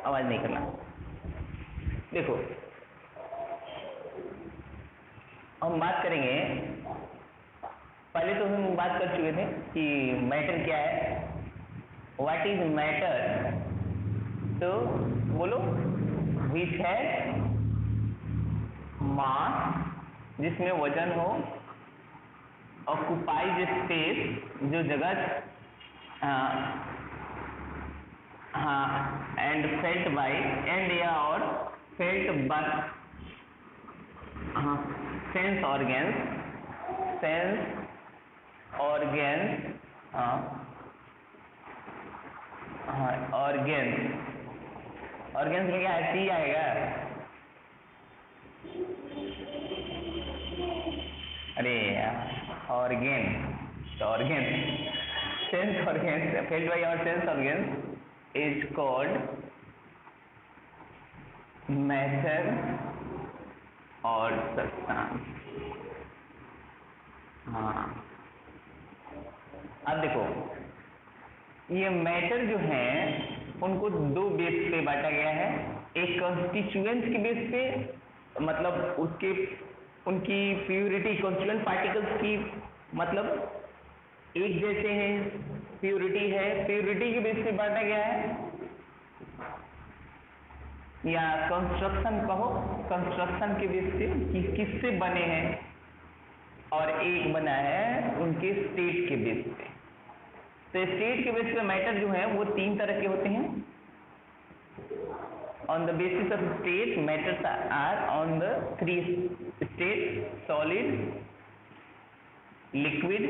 आवाज नहीं करना। देखो हम बात करेंगे, पहले तो हम बात कर चुके थे कि मैटर क्या है, व्हाट इज मैटर। तो बोलो, विच है मास, जिसमें वजन हो, ऑक्यूपाइज स्पेस, जो जगह, एंड फेल्ट बाय, एंड या और felt by sense organs, organs में क्या है, सी आएगा। अरे यार, organ sense organs felt by और sense organs is called matter और सब्सटेंस। अब देखो, ये मैटर जो है उनको दो बेस पे बांटा गया है। एक कंस्टिट्यूएंट्स के बेस पे, मतलब उसके उनकी प्योरिटी, कंस्टिट्यूएंट पार्टिकल्स की मतलब एक जैसे हैं, प्योरिटी है, प्योरिटी के बेस पे बांटा गया है, या कंस्ट्रक्शन कहो, कंस्ट्रक्शन के बेस पे कि किससे बने हैं, और एक बना है उनके स्टेट के बेस पे। तो स्टेट के बेस पे मैटर जो है वो तीन तरह के होते हैं। On the basis of state, matters are on the three state: solid, liquid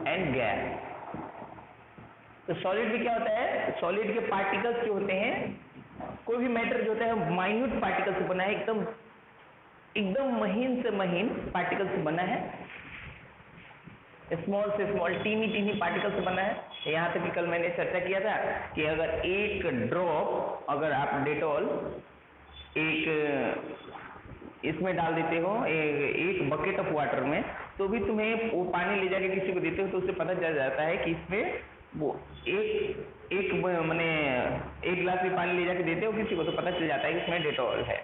and gas. तो सॉलिड में क्या होता है, सॉलिड के पार्टिकल्स जो होते हैं, कोई भी मैटर जो होता है माइन्यूट पार्टिकल से बना है, एकदम महीन से महीन पार्टिकल से बना है, स्मॉल से स्मॉल टीनी पार्टिकल से बना है। यहाँ तक कि कल मैंने चर्चा किया था कि अगर एक ड्रॉप, अगर आप डेटॉल एक इसमें डाल देते हो, एक बकेट ऑफ वाटर में, तो भी तुम्हें वो पानी ले जाके किसी को देते हो तो उससे पता चल जाता है कि इसमें वो एक मैंने एक गिलास में पानी ले जाके देते हो किसी को तो पता चल जाता है कि इसमें डेटॉल है।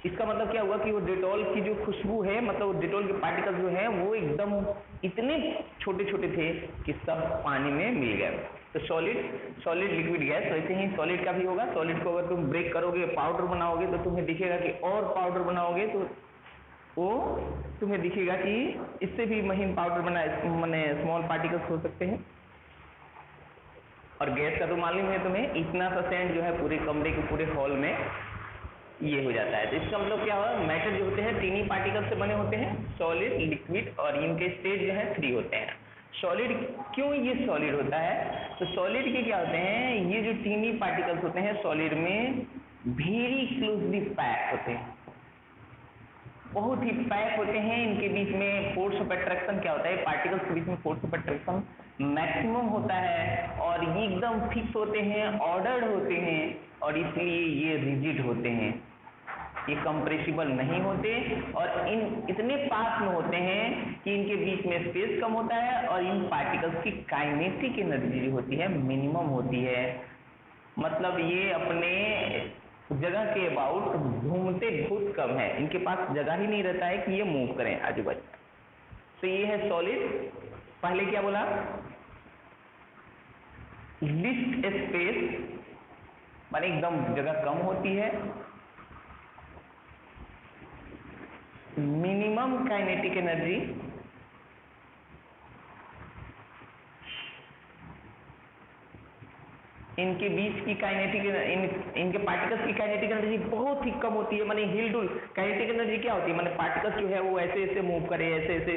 इसका मतलब क्या हुआ कि वो डेटॉल की जो खुशबू है, मतलब वो डेटॉल के पार्टिकल जो हैं वो एकदम इतने छोटे छोटे थे कि सब पानी में मिल गए। तो सॉलिड लिक्विड गैस, वैसे ही सॉलिड का भी होगा। सॉलिड को अगर तुम ब्रेक करोगे, पाउडर बनाओगे, तो तुम्हें दिखेगा कि, और पाउडर बनाओगे तो वो तुम्हें दिखेगा कि इससे भी महीन पाउडर बना, मैंने स्मॉल पार्टिकल्स हो सकते हैं। और गैस का तो मालूम है तुम्हें, इतना सा सेंट जो है पूरे कमरे के पूरे हॉल में ये हो जाता है। तो इसका मतलब क्या हुआ, मैटर जो होते हैं तीन ही पार्टिकल से बने होते हैं, सॉलिड, लिक्विड और इनके स्टेट जो है 3 होते हैं। सॉलिड, क्यों ये सॉलिड होता है, तो सॉलिड के क्या होते हैं, ये जो तीन ही पार्टिकल्स होते हैं सॉलिड में वेरी क्लोजली पैक होते हैं, बहुत ही पैक होते हैं। इनके बीच में फोर्स ऑफ अट्रैक्शन क्या होता है, पार्टिकल्स के बीच में फोर्स ऑफ अट्रैक्शन मैक्सिमम होता है, और ये एकदम फिक्स होते हैं, ऑर्डर्ड होते हैं, और इसलिए ये रिजिड होते हैं, ये कंप्रेसिबल नहीं होते, और इन इतने पास में होते हैं कि इनके बीच में स्पेस कम होता है, और इन पार्टिकल्स की काइनेटिक एनर्जी जो होती है मिनिमम होती है। मतलब ये अपने जगह के अबाउट घूमते बहुत कम है, इनके पास जगह ही नहीं रहता है कि ये मूव करें आजू बाजू। तो ये है सॉलिड। पहले क्या बोला, लिस्ट स्पेस, माने एकदम जगह कम होती है, मिनिमम काइनेटिक एनर्जी, इनके बीच की काइनेटिक, इनके पार्टिकल्स की काइनेटिक एनर्जी बहुत ही कम होती है, माने हिल डुल। काइनेटिक एनर्जी क्या होती है, माने पार्टिकल्स जो है वो ऐसे ऐसे मूव करे, ऐसे ऐसे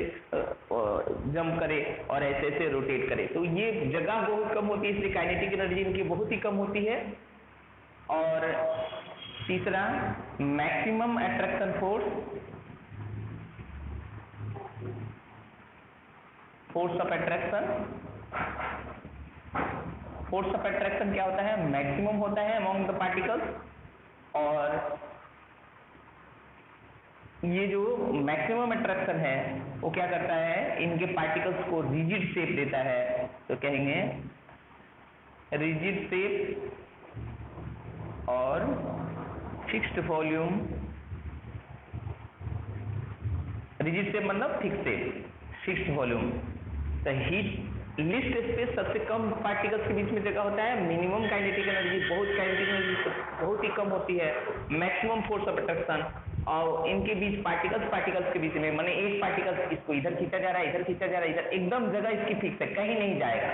जंप करे और ऐसे ऐसे रोटेट करे, तो ये जगह बहुत कम होती है, इसलिए काइनेटिक एनर्जी इनकी बहुत ही कम होती है। और तीसरा, maximum attraction force, force of attraction क्या होता है, मैक्सिमम होता है अमॉन्ग द पार्टिकल्स, और ये जो मैक्सिमम अट्रैक्शन है वो क्या करता है, इनके पार्टिकल्स को रिजिड शेप देता है। तो कहेंगे rigid shape fixed volume, rigid shape मतलब फिक्स शेप, फिक्स्ड वॉल्यूम। तो हीट लिस्ट स्पेस सबसे कम पार्टिकल्स के बीच में जगह होता है, minimum kinetic energy, kinetic energy बहुत ही कम होती है, मैक्सिमम फोर्स ऑफ अट्रैक्शन, और इनके बीच पार्टिकल्स के बीच में, माने एक पार्टिकल इसको इधर खींचा जा रहा है, इधर खींचा जा रहा है, इधर एकदम जगह इसकी फिक्स है, कहीं नहीं जाएगा,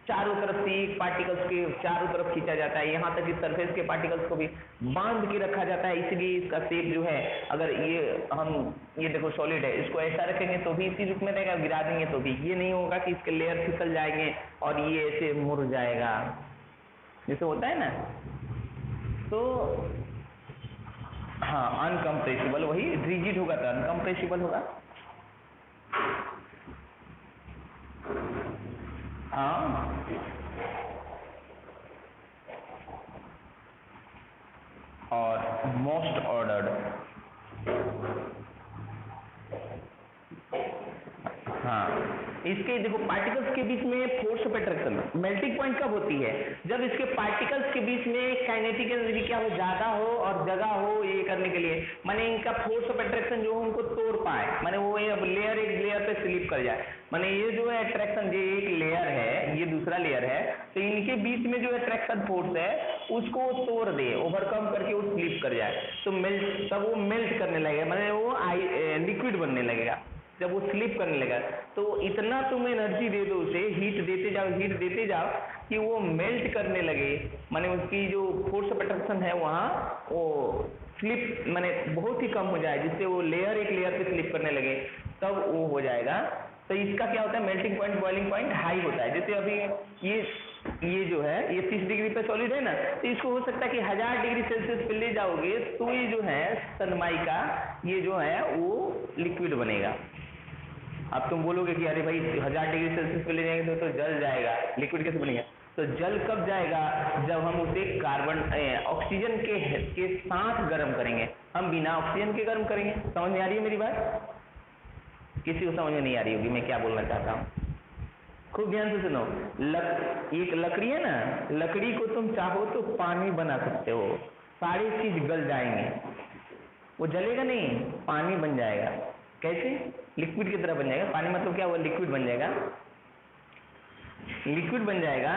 चारों तरफ से एक पार्टिकल्स के चारों तरफ खींचा जाता है, यहाँ तक कि सरफेस के पार्टिकल्स को भी बांध के रखा जाता है, इसलिए इसका शेप जो है, अगर ये देखो सॉलिड है, इसको ऐसा रखेंगे तो भी इसी रूप में रहेगा, गिरा देंगे तो भी ये नहीं होगा कि इसके लेयर फिसल जाएंगे और ये ऐसे मुड़ जाएगा, जैसे होता है ना। तो हाँ, अनकम्प्रेसिबल, वही रिजिड होगा तो अनकम्प्रेसिबल होगा। हाँ, और मोस्ट ऑर्डर्ड, हाँ, इसके देखो पार्टिकल्स के बीच में force of attraction, melting point कब होती है, जब इसके पार्टिकल्स के बीच में काइनेटिक एनर्जी क्या हो, ज्यादा हो और जगह हो ये करने के लिए, माने इनका फोर्स ऑफ अट्रैक्शन जो उनको तोड़ पाए, माने वो लेयर एक लेयर पे स्लिप कर जाए, माने ये जो है अट्रैक्शन, ये एक लेयर है, ये दूसरा लेयर है, तो इनके बीच में जो अट्रैक्शन फोर्स है उसको तोड़ दे, ओवरकम करके वो स्लिप कर जाए, तो तब वो मेल्ट करने लगेगा, माने वो लिक्विड बनने लगेगा। जब वो स्लिप करने लगा तो इतना तुम एनर्जी दे दो उसे, हीट देते जाओ कि वो मेल्ट करने लगे, माने उसकी जो फोर्स ऑफ अट्रैक्शन है वहाँ वो स्लिप माने बहुत ही कम हो जाए, जिससे वो लेयर एक लेयर पे स्लिप करने लगे, तब वो हो जाएगा। तो इसका क्या होता है, melting point, boiling point high होता है। जैसे अभी ये जो है ये 30 डिग्री पे सॉलिड है ना, तो इसको हो सकता है कि 1000 डिग्री सेल्सियस पे ले जाओगे तो ये जो है सनमाइका ये जो है वो लिक्विड बनेगा। अब तुम बोलोगे कि अरे भाई 1000 डिग्री सेल्सियस पे ले जाएंगे तो जल जाएगा, लिक्विड कैसे बनेगा? तो जल कब जाएगा, जब हम उसे ऑक्सीजन के साथ गर्म करेंगे। हम बिना ऑक्सीजन के गर्म करेंगे। समझ में आ रही है मेरी बात? किसी को समझ में नहीं आ रही होगी मैं क्या बोलना चाहता हूँ, खूब ध्यान से सुनो। एक लकड़ी है ना, लकड़ी को तुम चाहो तो पानी बना सकते हो, सारी चीज गल जाएंगे, वो जलेगा नहीं, पानी बन जाएगा। कैसे? लिक्विड की तरह बन जाएगा। पानी मतलब क्या हुआ, लिक्विड बन जाएगा, लिक्विड बन जाएगा,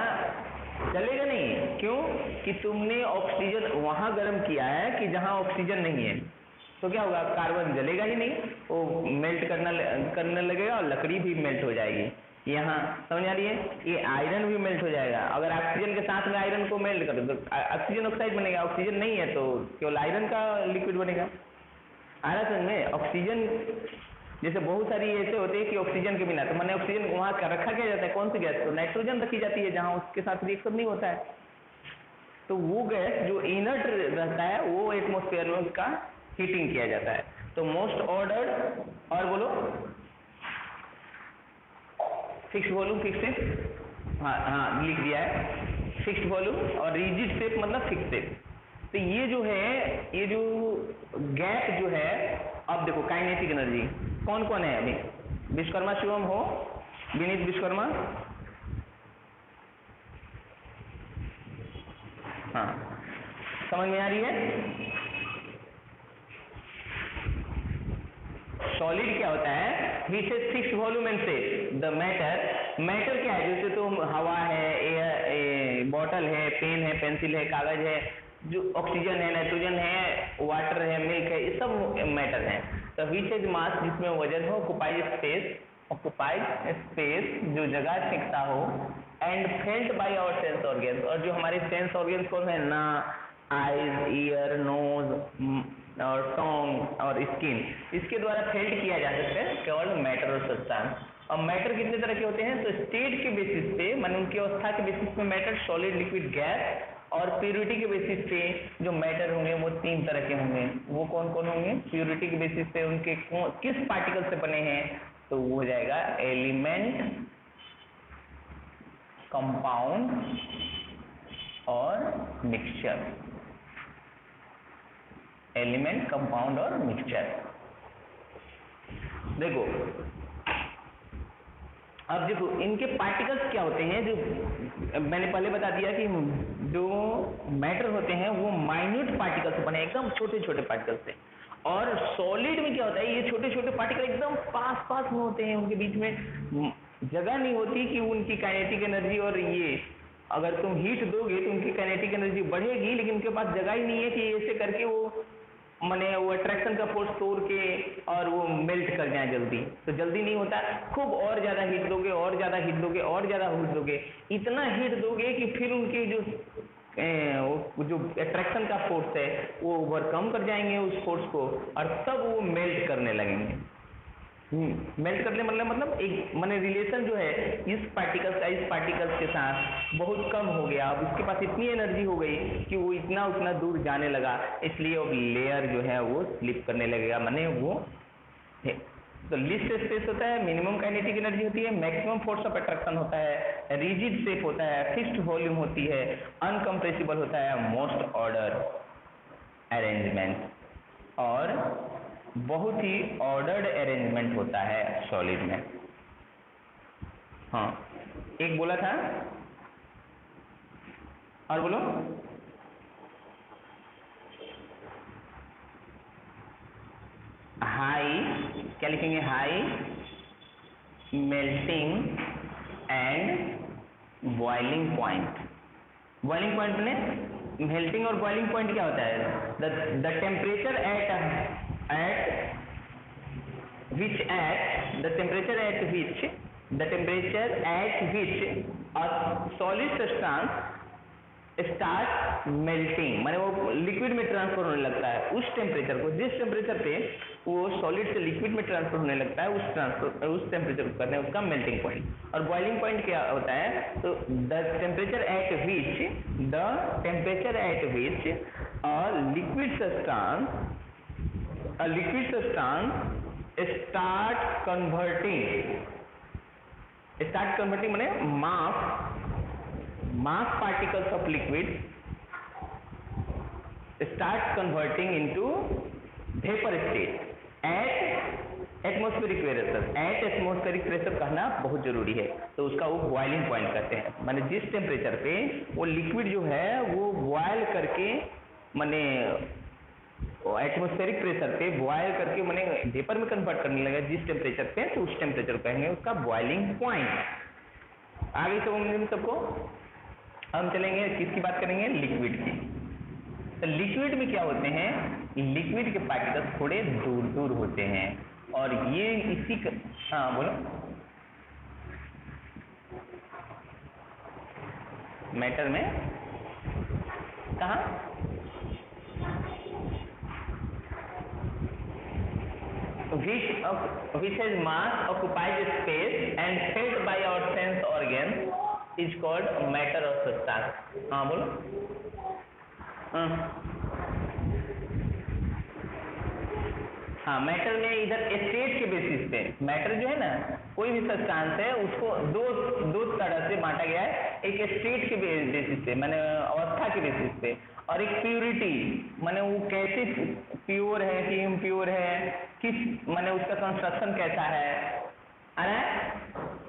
जलेगा नहीं। क्यों? कि तुमने ऑक्सीजन वहां गर्म किया है कि जहां ऑक्सीजन नहीं है, तो क्या होगा, कार्बन जलेगा ही नहीं, वो मेल्ट करने लगेगा और लकड़ी भी मेल्ट हो जाएगी। यहाँ समझ आ रही है? ये आयरन भी मेल्ट हो जाएगा। अगर ऑक्सीजन के साथ में आयरन को मेल्ट कर दो तो ऑक्सीजन ऑक्साइड बनेगा, ऑक्सीजन नहीं है तो केवल आयरन का लिक्विड बनेगा। आ रहा समझ में? ऑक्सीजन जैसे बहुत सारी ऐसे होते हैं कि ऑक्सीजन के बिना, तो मैंने ऑक्सीजन वहां रखा क्या जाता है, कौन सी गैस? तो नाइट्रोजन रखी जाती है जहां उसके साथ रिएक्शन नहीं होता है। तो वो गैस जो इनर्ट रहता है वो एटमोस्फेयर में उसका हीटिंग किया जाता है। तो मोस्ट ऑर्डर्ड, और बोलो, फिक्स वॉल्यूम, फिक्स, हाँ लिख दिया है, फिक्स वॉल्यूम, और रिजिड शेप मतलब फिक्स शेप। तो ये जो है, ये जो गैप जो है, अब देखो काइनेटिक एनर्जी कौन कौन है अभी? विश्वकर्मा शिवम हो, विनीत विश्वकर्मा, हाँ समझ में आ रही है? सॉलिड क्या होता है, which is fix volume and shape. The matter क्या है, जैसे तो हवा है, एयर, बॉटल है, पेन है, पेंसिल है, कागज है, जो ऑक्सीजन है, नाइट्रोजन है, वाटर है, मिल्क है, ये सब मैटर है। तो विच इज मास, जिसमें वजन हो, ऑक्युपाइज स्पेस, जो जगह फेंकता हो, and felt by our sense organs, और जो हमारे सेंस ऑर्गन्स कौन है ना, आईज, ईयर, नोज और टोंग और स्किन, इसके द्वारा फेल्ट किया जा सकता है केवल मैटर और सब्सटेंस। और मैटर कितने तरह के होते हैं? तो स्टेट के बेसिस पे, माने उनकी अवस्था के बेसिस पे मैटर, सॉलिड, लिक्विड, गैस, और प्योरिटी के बेसिस पे जो मैटर होंगे वो 3 तरह के होंगे। वो कौन कौन होंगे? प्योरिटी के बेसिस पे उनके किस पार्टिकल से बने हैं, तो वो हो जाएगा एलिमेंट, कंपाउंड और मिक्सचर। एलिमेंट, कंपाउंड और मिक्सचर। देखो अब इनके पार्टिकल्स क्या होते हैं, जो मैंने पहले बता दिया कि जो मैटर होते हैं वो माइन्यूट पार्टिकल से बने, एकदम छोटे छोटे पार्टिकल से। और सॉलिड में क्या होता है, ये छोटे छोटे पार्टिकल एकदम पास पास में होते हैं, उनके बीच में जगह नहीं होती कि उनकी काइनेटिक एनर्जी और ये अगर तुम हीट दोगे तो उनकी काइनेटिक एनर्जी बढ़ेगी, लेकिन उनके पास जगह ही नहीं है कि ऐसे करके वो माने वो अट्रैक्शन का फोर्स तोड़ के और वो मेल्ट कर जाए जल्दी, तो जल्दी नहीं होता। खूब और ज्यादा हीट दोगे और ज्यादा हीट दोगे और ज्यादा हीट दोगे, इतना हीट दोगे कि फिर उनके जो अट्रैक्शन का फोर्स है वो ओवरकम कर जाएंगे उस फोर्स को, और तब वो मेल्ट करने लगेंगे। मेल्ट करने मतलब एक माने रिलेशन जो है इस पार्टिकल्स का इस पार्टिकल्स के साथ बहुत कम हो गया, अब उसके पास इतनी एनर्जी हो गई कि वो इतना उतना दूर जाने लगा, इसलिए अब लेयर जो है वो स्लिप करने लगेगा, माने वो तो लिस्ट स्पेस होता है, मिनिमम काइनेटिक एनर्जी होती है, मैक्सिमम फोर्स ऑफ अट्रैक्शन होता है, रिजिड शेप होता है, फिक्स्ड वॉल्यूम होती है, अनकम्प्रेसिबल होता है, मोस्ट ऑर्डर अरेंजमेंट, और बहुत ही ऑर्डर्ड अरेंजमेंट होता है सॉलिड में। हाँ एक बोला था और बोलो। हाई क्या लिखेंगे, high melting and boiling point. Boiling point में मेल्टिंग और बॉइलिंग पॉइंट क्या होता है, the temperature at which the temperature at which a solid substance start melting, माने वो लिक्विड में ट्रांसफर होने लगता है, उस टेम्परेचर को, जिस टेम्परेचर पे वो सॉलिड से लिक्विड में ट्रांसफर होने लगता है उस टेम्परेचर को कहते हैं उसका मेल्टिंग पॉइंट। और बॉइलिंग पॉइंट क्या होता है, तो the temperature at which liquid substance start converting माने mass particles of liquid start converting into vapor state at atmospheric pressure कहना बहुत जरूरी है, तो उसका वो बॉइलिंग पॉइंट कहते हैं, माने जिस टेम्परेचर पे वो लिक्विड जो है वो बॉयल करके माने एटमॉस्फेरिक प्रेशर पे बॉयल करके माने वेपर में कन्वर्ट करने लगा जिस टेम्परेचर पे, तो उस टेम्परेचर को कहेंगे उसका बॉइलिंग पॉइंट। आगे समझ सबको। हम चलेंगे किसकी बात करेंगे, लिक्विड की। तो लिक्विड में क्या होते हैं, लिक्विड के पार्टिकल्स थोड़े दूर दूर होते हैं, और ये इसी हाँ बोलो। मैटर में कहाँ, which has mass, occupies space and felt by our sense organs is called matter or substance। हाँ बोलो। हाँ मैटर में इधर स्टेट के बेसिस पे, मैटर जो है ना कोई भी सब्सटेंस है उसको दो तरह से बांटा गया है, एक स्टेट के बेसिस पे माने अवस्था के बेसिस पे, और एक प्योरिटी माने वो कैसे प्योर है कि इम्प्योर है, किस माने उसका कंस्ट्रक्शन कैसा है,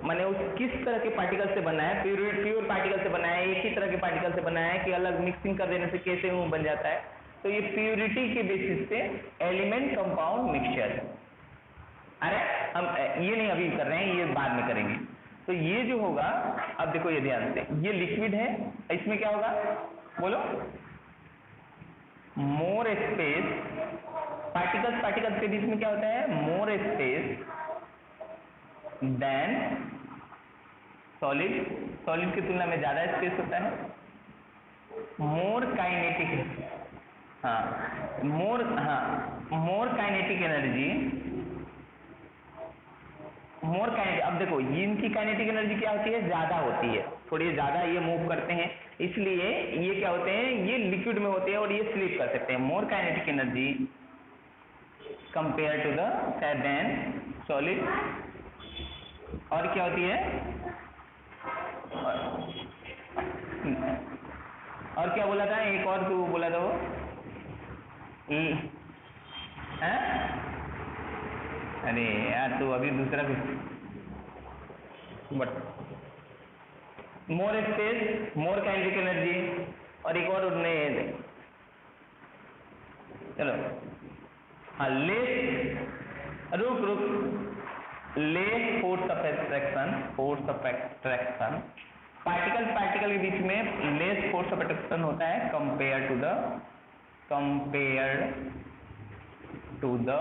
माने उस किस तरह के पार्टिकल से बना है, प्योर पार्टिकल से बना है, एक ही तरह के पार्टिकल से बना है कि अलग मिक्सिंग कर देने से कैसे वो बन जाता है। तो ये प्योरिटी के बेसिस पे एलिमेंट कंपाउंड मिक्सचर। अरे हम ये नहीं अभी कर रहे हैं, ये बाद में करेंगे। तो ये जो होगा, अब देखो ये ध्यान से, ये लिक्विड है, इसमें क्या होगा बोलो, मोर स्पेस, पार्टिकल्स के बीच में क्या होता है, मोर स्पेस देन सॉलिड की तुलना में ज्यादा स्पेस होता है, मोर काइनेटिक एनर्जी, अब देखो इनकी काइनेटिक एनर्जी क्या होती है, ज्यादा होती है, थोड़ी ज्यादा ये मूव करते हैं, इसलिए ये क्या होते हैं, ये लिक्विड में होते हैं और ये स्लिप कर सकते हैं। More kinetic energy compare to the then solid. और क्या होती है, और क्या बोला था, एक और तो बोला था वो अरे यार तो अभी दूसरा कुछ, but more space more kinetic energy, और एक और उड़ने, चलो हाँ लेस, रुक less force of attraction, particle के बीच में लेस फोर्स ऑफ एट्रैक्शन होता है कंपेयर टू द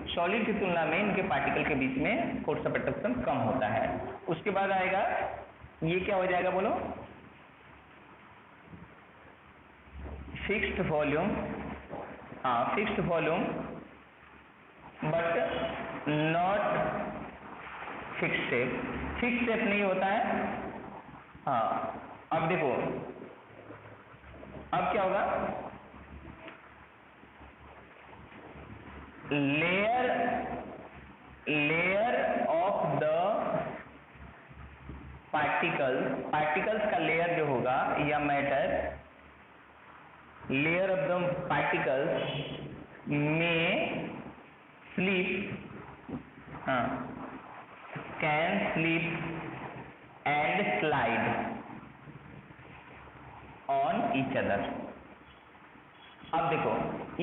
सॉलिड की तुलना में इनके पार्टिकल के बीच में फोर्स ऑफ एट्रैक्शन कम होता है। उसके बाद आएगा, ये क्या हो जाएगा बोलो, फिक्स्ड वॉल्यूम, हाँ fixed volume but not fix shape नहीं होता है। हाँ अब देखो, अब क्या होगा, लेयर ऑफ द पार्टिकल्स का लेयर जो होगा या matter, layer of the particles में स्लिप, हाँ can slip and slide on each other. अब देखो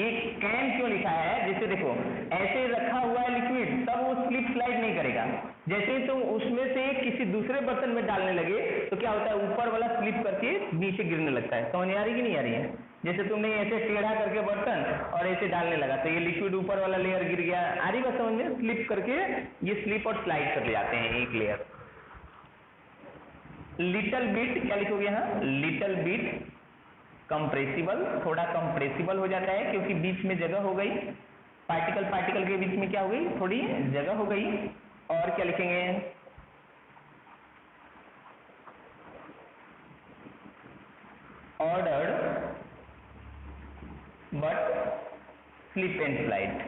ये कैन क्यों लिखा है, जैसे देखो ऐसे रखा हुआ है लिक्विड तब वो स्लिप स्लाइड नहीं करेगा, जैसे तुम उसमें से किसी दूसरे बर्तन में डालने लगे तो क्या होता है, ऊपर वाला स्लिप करके नीचे गिरने लगता है। समझ आ रही कि नहीं आ रही है? जैसे तुमने ऐसे टेढ़ा करके बर्तन और ऐसे डालने लगा तो ये लिक्विड ऊपर वाला लेयर गिर गया, आ रही बात समझ में? स्लिप करके ये स्लिप और स्लाइड कर ले जाते हैं एक लेयर। लिटल बिट क्या लिखोगे यहाँ, लिटल बिट कंप्रेसिबल, थोड़ा कंप्रेसिबल हो जाता है क्योंकि बीच में जगह हो गई, पार्टिकल के बीच में क्या हो गई, थोड़ी जगह हो गई। और क्या लिखेंगे, ordered but slip and slide,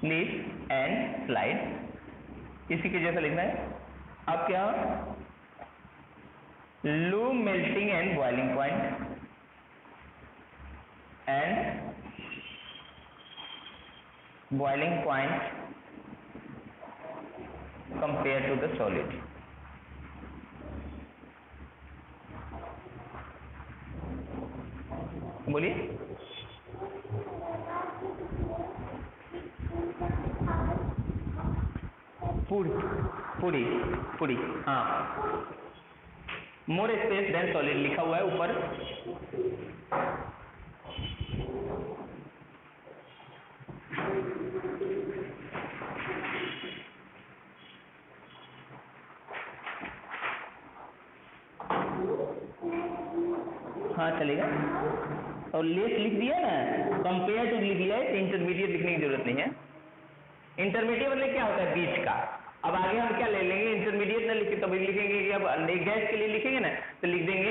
slip and slide इसी के जैसा लिखना है। अब क्या, low melting and boiling point and boiling point compare to the solid. बोलिए, पूरी हाँ, मोर स्पेस देन सॉलिड लिखा हुआ है ऊपर। हाँ चलेगा, और लेस लिख दिया ना, कंपेयर टू लिख दिया है तो इंटरमीडिएट लिखने की जरूरत नहीं है। इंटरमीडिएट मतलब क्या होता है, बीच का। अब आगे हम क्या ले लेंगे, इंटरमीडिएट ना लिखे तो लिखेंगे कि अब गैस के लिए लिखेंगे ना तो लिख देंगे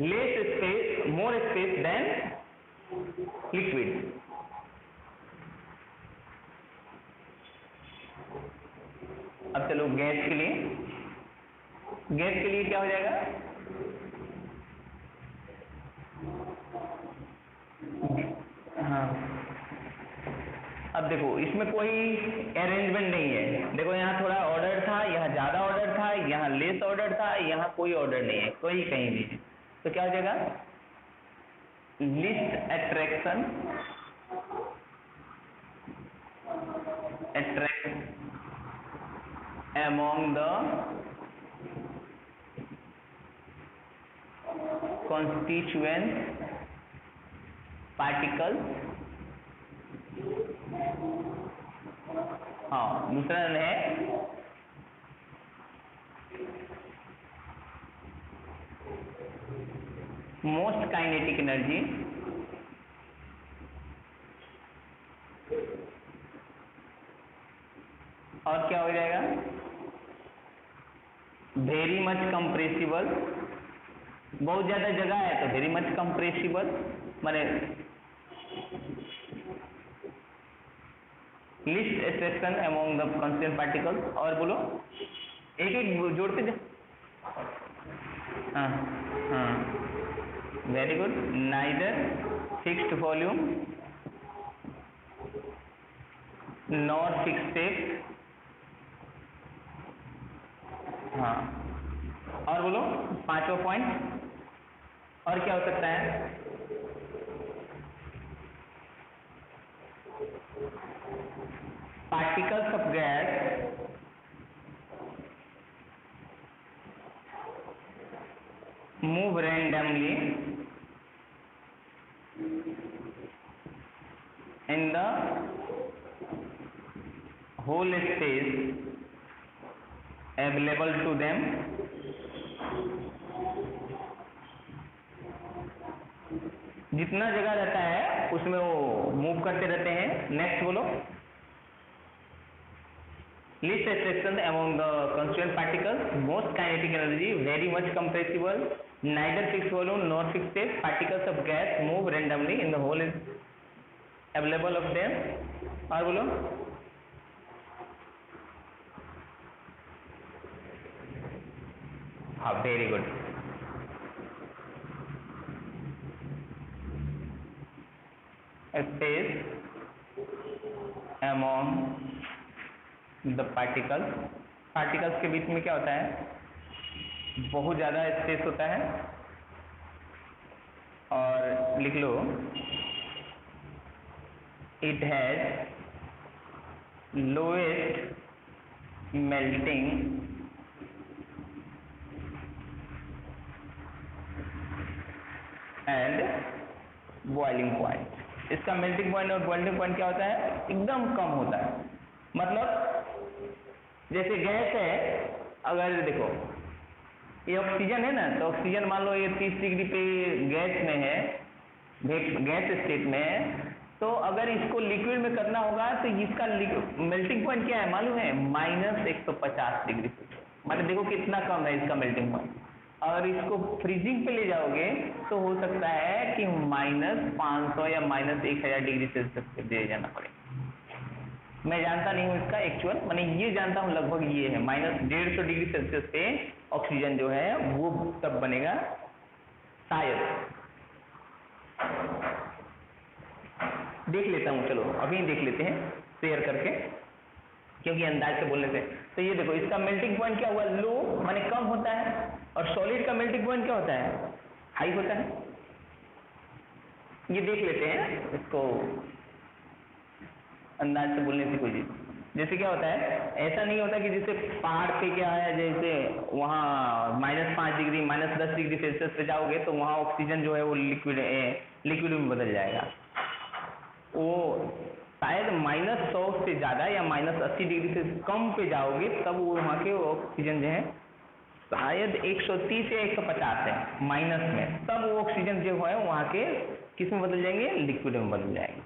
less space, more space than liquid. अब चलो गैस के लिए क्या हो जाएगा, हाँ अब देखो इसमें कोई अरेंजमेंट नहीं है, देखो यहाँ थोड़ा ऑर्डर था, यहाँ ज्यादा ऑर्डर था, यहाँ लेस ऑर्डर था, यहाँ कोई ऑर्डर नहीं है, कोई कहीं भी। तो क्या हो जाएगा, list attract among the constituent particles, हाँ दूसरा है मोस्ट काइनेटिक एनर्जी, और क्या हो जाएगा, वेरी मच कंप्रेसिबल, बहुत ज्यादा जगह है तो वेरी मच कंप्रेसिबल, माने list extraction among the constituent particles. और बोलो एक एक जोड़ते जा, हाँ हाँ very good, neither fixed volume not fixed shape, हाँ और बोलो 5वां पॉइंट, और क्या हो सकता है? Particles of gas move randomly in the whole space available to them जितना जगह रहता है उसमें वो मूव करते रहते हैं। नेक्स्ट बोलो, least attraction among the constituent particles, most kinetic energy, very much compressible, neither fixed volume nor fixed state, particles of gas move randomly in the whole available of them। और बोलो, हाँ very good. Space among the particles, particles के बीच में क्या होता है? बहुत ज्यादा स्पेस होता है। और लिख लो, it has lowest melting and boiling point। इसका मेल्टिंग पॉइंट और बॉइलिंग पॉइंट क्या होता है? एकदम कम होता है। मतलब जैसे गैस है, अगर देखो ये ऑक्सीजन है ना, तो ऑक्सीजन मान लो ये 30 डिग्री पे गैस में है, गैस स्टेट में है, तो अगर इसको लिक्विड में करना होगा तो इसका मेल्टिंग पॉइंट क्या है मालूम है? -150 डिग्री पे। मतलब देखो कितना कम है इसका मेल्टिंग पॉइंट। और इसको फ्रीजिंग पे ले जाओगे तो हो सकता है कि -500 या -1000 डिग्री सेल्सियस पे दे जाना पड़े। मैं जानता नहीं हूँ इसका एक्चुअल, मैंने ये जानता हूँ लगभग ये है -150 डिग्री सेल्सियस पे ऑक्सीजन जो है वो तब बनेगा शायद। देख लेता हूँ, चलो अभी देख लेते हैं शेयर करके, क्योंकि अंदाज से बोलने से। तो ये देखो इसका मेल्टिंग पॉइंट क्या हुआ? लो माने कम होता है। और सॉलिड का मेल्टिंग पॉइंट क्या होता है? हाई होता है। ये देख लेते हैं इसको अंदाज से बोलने से कोई चीज। जैसे क्या होता है, ऐसा नहीं होता कि जैसे पहाड़ पे क्या है, जैसे वहाँ -5 डिग्री -10 डिग्री सेल्सियस पे जाओगे तो वहाँ ऑक्सीजन जो है वो लिक्विड में बदल जाएगा। वो शायद -100 से ज़्यादा या -80 डिग्री से कम पे जाओगे तब वो वहाँ के ऑक्सीजन जो है शायद 130 या 150 है माइनस में, तब वो ऑक्सीजन जो है वहाँ के किस में बदल जाएंगे? लिक्विड में बदल जाएंगे।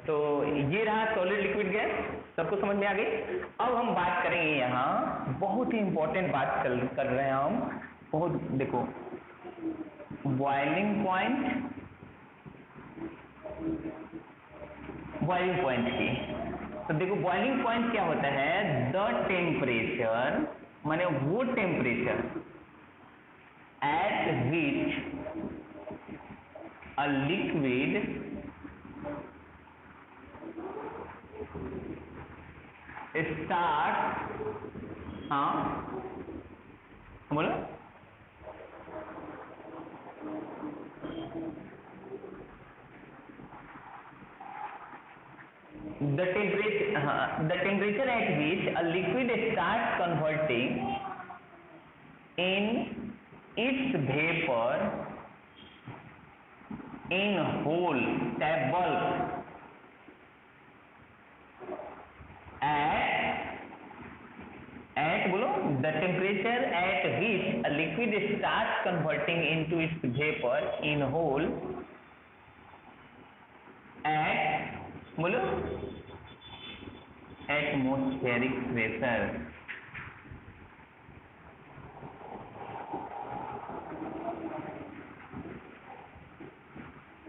तो ये रहा सॉलिड लिक्विड गैस, सबको समझ में आ गई। अब हम बात करेंगे यहाँ बहुत ही इंपॉर्टेंट बात कर रहे हैं हम, बहुत देखो, बॉइलिंग पॉइंट की। तो देखो बॉइलिंग पॉइंट क्या होता है? द टेम्परेचर, माने वो temperature at which a liquid start, हाँ बोलो, the temperature at which a liquid starts converting in its vapor in whole bulk at बोलो, the temperature at which a liquid starts converting into its vapor in whole at बोलो atmospheric pressure।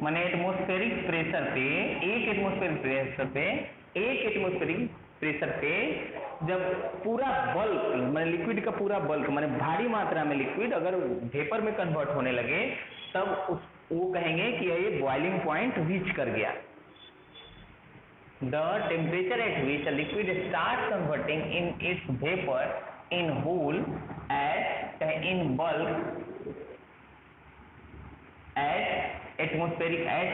माने atmospheric pressure पे, एक atmospheric pressure पे जब पूरा bulk माने liquid का पूरा बल्क माने भारी मात्रा में लिक्विड अगर वेपर में कन्वर्ट होने लगे तब वो कहेंगे कि ये बॉइलिंग पॉइंट रीच कर गया। The temperature at which a liquid starts converting in its vapor in whole at in bulk at atmospheric at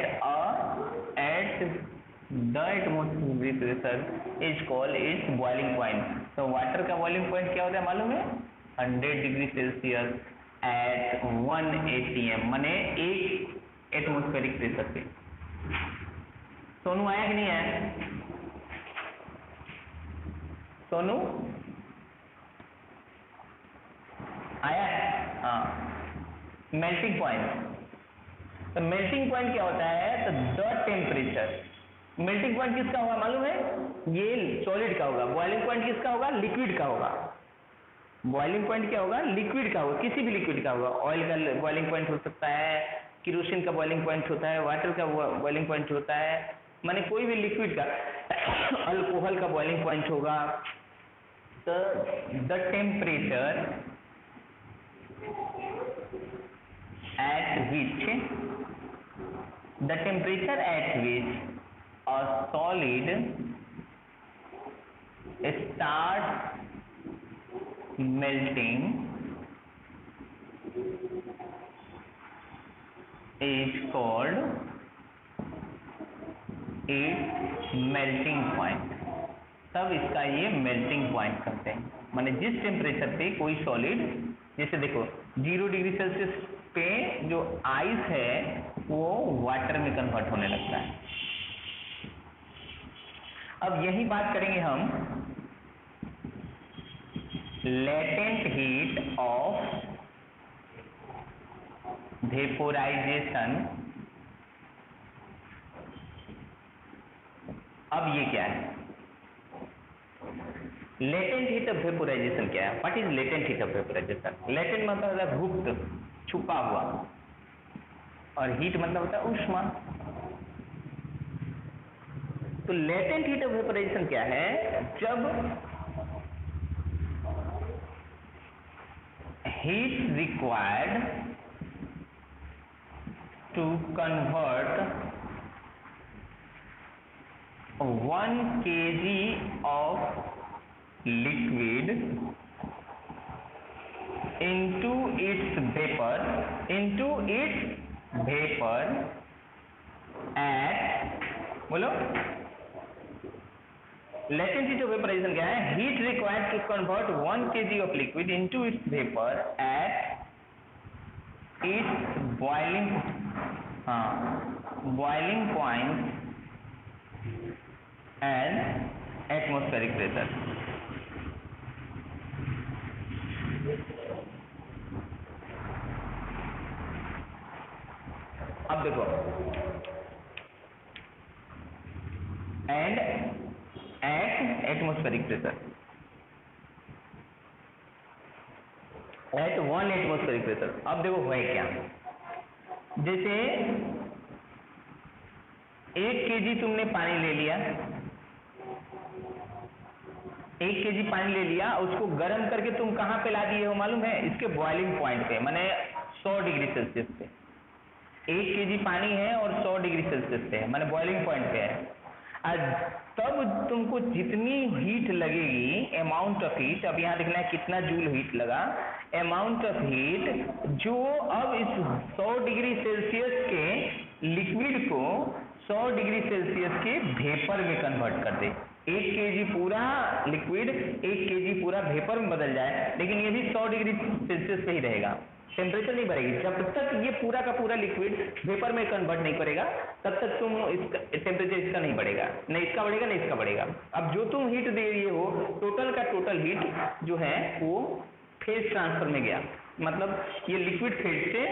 the atmospheric pressure is called its boiling point। तो वाटर का boiling point क्या होता है मालूम है? 100 degree Celsius at 1 atm, माने 1 atmospheric pressure पे। सोनू आया कि नहीं आया? सोनू आया? हाँ, मेल्टिंग पॉइंट। तो मेल्टिंग पॉइंट क्या होता है? तो द टेम्परेचर, मेल्टिंग पॉइंट किसका होगा मालूम है? ये सॉलिड का होगा। बॉइलिंग पॉइंट किसका होगा? लिक्विड का होगा। बॉइलिंग पॉइंट क्या होगा? लिक्विड का होगा, किसी भी लिक्विड का होगा। ऑयल का बॉइलिंग पॉइंट हो सकता है, केरोसिन का बॉइलिंग पॉइंट होता है, वाटर का बॉइलिंग पॉइंट होता है, माने कोई भी लिक्विड का अल्कोहल का बॉइलिंग पॉइंट होगा। तो the temperature at which a solid starts melting is called its melting point। तब इसका ये मेल्टिंग पॉइंट करते हैं। माने जिस टेम्परेचर पे कोई सॉलिड, जैसे देखो 0 डिग्री सेल्सियस पे जो आइस है वो वाटर में कन्वर्ट होने लगता है। अब यही बात करेंगे हम लेटेंट हीट ऑफ वेपोराइजेशन। अब ये क्या है? लेटेंट हीट ऑफ वेपोराइजेशन क्या है? What is latent heat of vaporisation? Latent मतलब होता है गुप्त, छुपा हुआ, और हीट मतलब होता है ऊष्मा। तो लेटेंट हीट ऑफ वेपोराइजेशन क्या है? जब heat required to convert 1 kg of liquid into its vapor at, बोलो, latent heat of vaporization क्या है? Heat required to convert 1 kg of liquid into its vapor at its boiling point and atmospheric pressure। अब देखो, and at atmospheric pressure, at 1 atmospheric pressure. अब देखो है क्या? जैसे 1 kg तुमने पानी ले लिया, 1 kg पानी ले लिया, उसको गर्म करके तुम कहाँ पे ला दिए हो मालूम है? इसके बॉइलिंग पॉइंट पे, माने 100 डिग्री सेल्सियस पे। 1 kg पानी है और 100 डिग्री सेल्सियस पे है, माने बॉइलिंग पॉइंट पे है। तब तुमको जितनी हीट लगेगी, अमाउंट ऑफ हीट, अब यहाँ देखना है कितना जूल हीट लगा, अमाउंट ऑफ हीट जो अब इस 100 डिग्री सेल्सियस के लिक्विड को 100 डिग्री सेल्सियस के वेपर में कन्वर्ट कर दे। 1 kg पूरा लिक्विड 1 kg पूरा वेपर में बदल जाए, लेकिन ये भी 100 डिग्री सेल्सियस पे ही रहेगा, टेम्परेचर नहीं बढ़ेगी। जब तक ये पूरा का पूरा लिक्विड वेपर में कन्वर्ट नहीं करेगा तब तक तुम इसका टेम्परेचर इसका नहीं बढ़ेगा, नहीं इसका बढ़ेगा नहीं इसका बढ़ेगा। अब जो तुम हीट दे रही हो, टोटल का टोटल हीट जो है वो फेज ट्रांसफर में गया, मतलब ये लिक्विड फेज से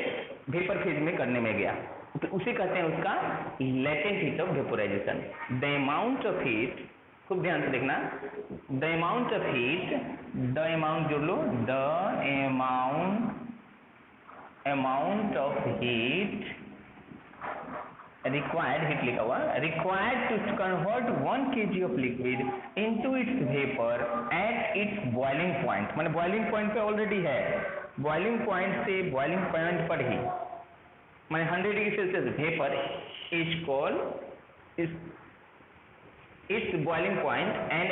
वेपर फेज में करने में गया, तो उसे कहते हैं उसका latent heat of vaporisation. The amount of heat, खूब ध्यान से देखना, the amount of heat, the amount जोड़ लो, the amount of heat required, heat लिखा हुआ, required to convert 1 kg of liquid into its vapor at its boiling point, माने boiling point पे already है, boiling point से boiling point पर ही, माने 100 degree Celsius vapour is called, its boiling point and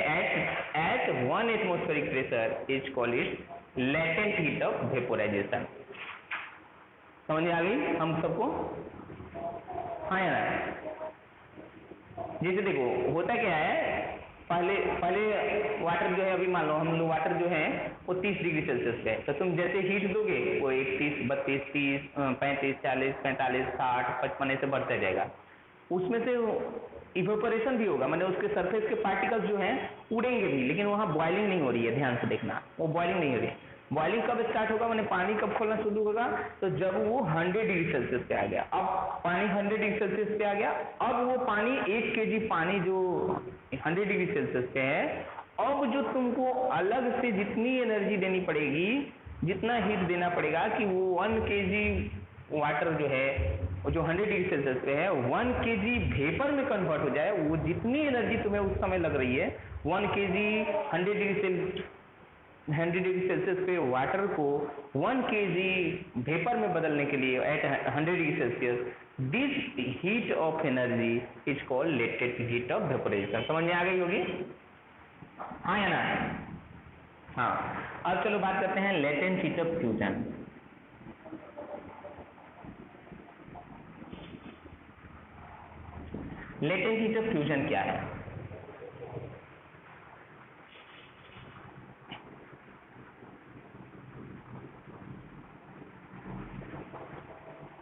at 1 atmospheric pressure is called its latent heat of vaporization। समझ में आ गई हम सबको? हाँ या ना? जैसे देखो होता क्या है, पहले वाटर जो है, अभी मान लो हम लोग वाटर जो है वो 30 डिग्री सेल्सियस पे है, तो तुम जैसे हीट दोगे वो 31, 32, 30, 35, 40, 45, 60, 55 ऐसे बढ़ता जाएगा। उसमें से इवेपोरेशन भी होगा, मतलब उसके सरफेस के पार्टिकल्स जो हैं उड़ेंगे भी, लेकिन वहाँ बॉइलिंग नहीं हो रही है। ध्यान से देखना, वो बॉइलिंग नहीं हो रही है। बॉइलिंग कब स्टार्ट होगा, मैंने पानी कब खोलना शुरू होगा, तो जब वो 100 डिग्री सेल्सियस पे आ गया। अब पानी 100 डिग्री सेल्सियस पे आ गया, अब वो पानी 1 kg पानी जो 100 डिग्री सेल्सियस पे है, अब जो तुमको अलग से जितनी एनर्जी देनी पड़ेगी, जितना हीट देना पड़ेगा कि वो 1 kg वाटर जो है वो जो 100 डिग्री सेल्सियस पे है 1 kg वेपर में कन्वर्ट हो जाए, वो जितनी एनर्जी तुम्हें उस समय लग रही है 1 kg 100 डिग्री सेल्सियस पे वाटर को 1 kg वेपर में बदलने के लिए at 100 degree Celsius, this heat of energy is called latent heat of vaporisation. समझ में आ गई होगी? हाँ या ना? हाँ। अब चलो बात करते हैं latent heat of fusion. Latent heat of fusion क्या है?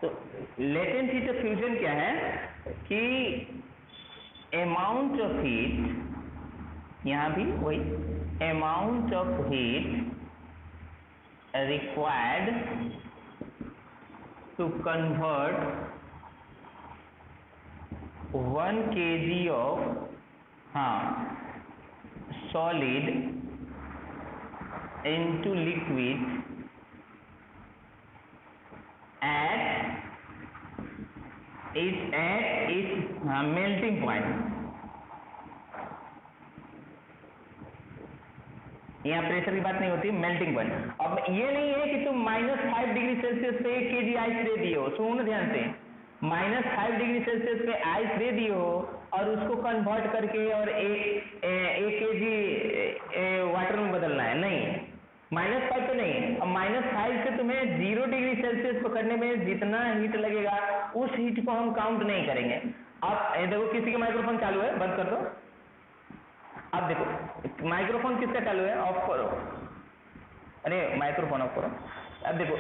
तो लेटेंट हीट ऑफ फ्यूजन क्या है कि अमाउंट ऑफ हीट, यहां भी वही amount of heat required to convert 1 kg of solid into liquid at its melting point। यहाँ प्रेशर की बात नहीं होती, मेल्टिंग पॉइंट। अब ये नहीं है कि तुम -5 डिग्री सेल्सियस पे 1 kg आइस दे दिए हो, सुनो ध्यान से, -5 डिग्री सेल्सियस पे आइस दे दिए हो और उसको कन्वर्ट करके और 1 kg वाटर में बदलना है, नहीं, -5 पे नहीं। अब -5 से तुम्हें 0 डिग्री सेल्सियस को करने में जितना हीट लगेगा उस हीट को हम काउंट नहीं करेंगे। अब देखो किसी का माइक्रोफोन चालू है, बंद कर दो। अब देखो माइक्रोफोन किसका चालू है, ऑफ करो, अरे माइक्रोफोन ऑफ करो। अब देखो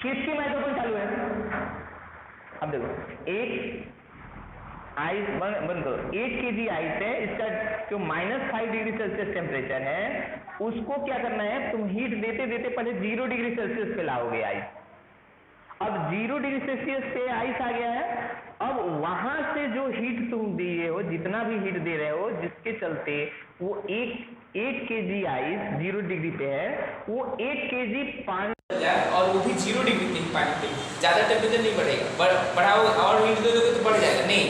किसकी माइक्रोफोन चालू है, अब देखो एक आइस बंद करो, 1 kg आइस है, इसका जो -5 डिग्री सेल्सियस टेम्परेचर है उसको क्या करना है, तुम हीट देते देते पहले 0 डिग्री सेल्सियस पे लाओगे आइस। अब 0 डिग्री सेल्सियस पे आइस आ गया है, अब वहां से जो हीट तुम दिए हो, जितना भी हीट दे रहे हो, जिसके चलते वो 1 kg आइस 0 डिग्री पे है, वो 1 kg पानी, और वो भी 0 डिग्री पे पानी पे, ज़्यादा टेम्परेचर नहीं बढ़ेगा, बढ़ाओ और हीट दे दोगे तो बढ़ जाएगा, नहीं,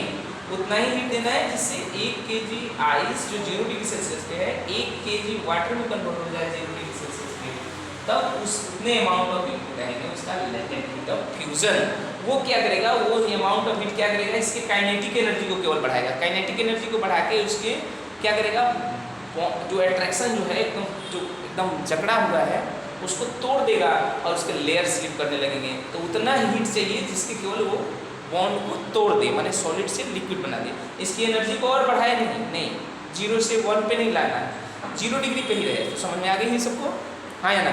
उतना ही हीट देना है जिससे 1 kg आइस जो 0 डिग्री सेल्सियस पे है 1 kg वाटर में कन्वर्ट हो जाए 0 डिग्री सेल्सियस पे, तब उतने अमाउंट ऑफ हीट रहेंगे, उसका लेटेंट हीट ऑफ फ्यूजन। वो क्या करेगा, वो अमाउंट ऑफ हीट क्या करेगा, इसके काइनेटिक एनर्जी को केवल बढ़ाएगा, काइनेटिक एनर्जी को बढ़ा के उसके क्या करेगा, जो अट्रैक्शन जो है एकदम जकड़ा हुआ है उसको तोड़ देगा और उसके लेयर स्लिप करने लगेंगे, तो उतना हीट चाहिए जिसके केवल वो बॉन्ड को तोड़ दे, माने सॉलिड से लिक्विड बना दे। इसकी एनर्जी को और बढ़ाए नहीं, 0 से 1 पे नहीं लाना है, 0 डिग्री पे ही रहे। तो समझ में आ गई है सबको? हाँ या ना?